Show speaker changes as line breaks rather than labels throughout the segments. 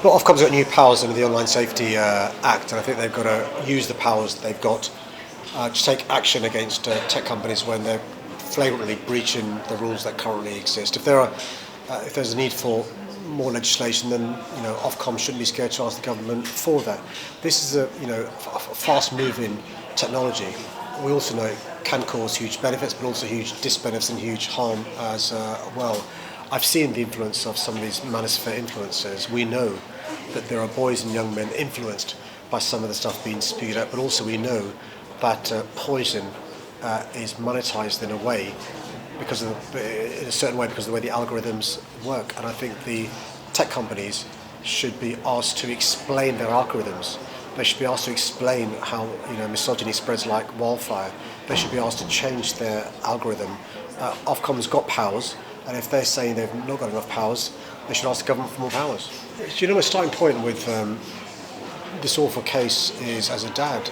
Well, Ofcom's got new powers under the Online Safety Act, and I think they've got to use the powers that they've got to take action against tech companies when they're flagrantly breaching the rules that currently exist. If there's a need for more legislation, then Ofcom shouldn't be scared to ask the government for that. This is a fast-moving technology. We also know it can cause huge benefits, but also huge disbenefits and huge harm as well. I've seen the influence of some of these manosphere influencers. We know that there are boys and young men influenced by some of the stuff being spewed out, but also we know that poison is monetized in a way in a certain way because of the way the algorithms work. And I think the tech companies should be asked to explain their algorithms. They should be asked to explain how misogyny spreads like wildfire. They should be asked to change their algorithm. Ofcom's got powers, and if they're saying they've not got enough powers, they should ask the government for more powers. My starting point with this awful case is, as a dad,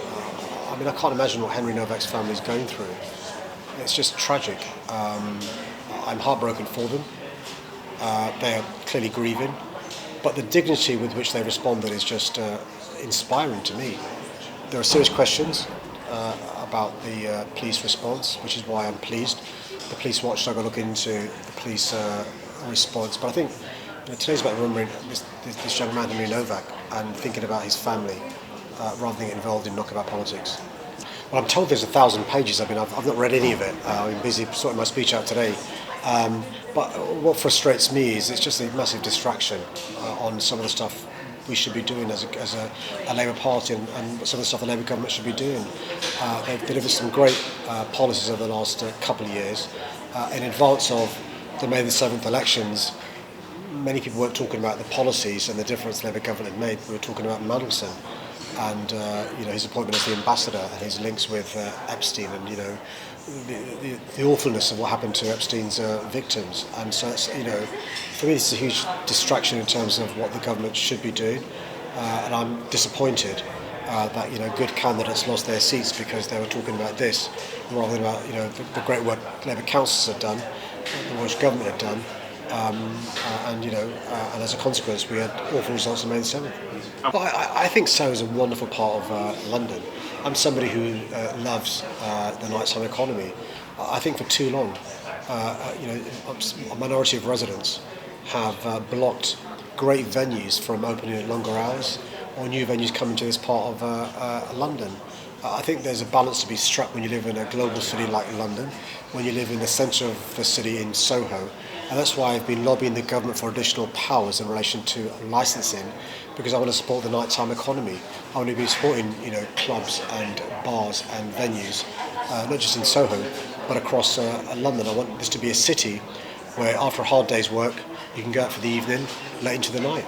I can't imagine what Henry Nowak's family is going through. It's just tragic. I'm heartbroken for them. They are clearly grieving, but the dignity with which they responded is just inspiring to me. There are serious questions about the police response, which is why I'm pleased. The police watchdog will look into the police response, but I think today's about remembering this young man, Henry Nowak, and thinking about his family rather than getting involved in knockabout politics. Well, I'm told there's 1,000 pages. I've not read any of it. I've been busy sorting my speech out today. But what frustrates me is it's just a massive distraction on some of the stuff we should be doing as a Labour Party and some of the stuff the Labour government should be doing. They've delivered some great policies over the last couple of years. In advance of the May the 7th elections, many people weren't talking about the policies and the difference the Labour government had made. We were talking about Mandelson and his appointment as the ambassador and his links with Epstein and the awfulness of what happened to Epstein's victims. And so it's, for me this is a huge distraction in terms of what the government should be doing, and I'm disappointed that good candidates lost their seats because they were talking about this rather than about the great work Labour councils had done, the Welsh government had done. And as a consequence, we had awful results on May the 7th. Well, I think Soho is a wonderful part of London. I'm somebody who loves the nighttime economy. I think for too long, a minority of residents have blocked great venues from opening at longer hours or new venues coming to this part of London. I think there's a balance to be struck when you live in a global city like London, when you live in the centre of the city in Soho. And that's why I've been lobbying the government for additional powers in relation to licensing, because I want to support the nighttime economy. I want to be supporting clubs and bars and venues, not just in Soho, but across London. I want this to be a city where after a hard day's work, you can go out for the evening, late into the night.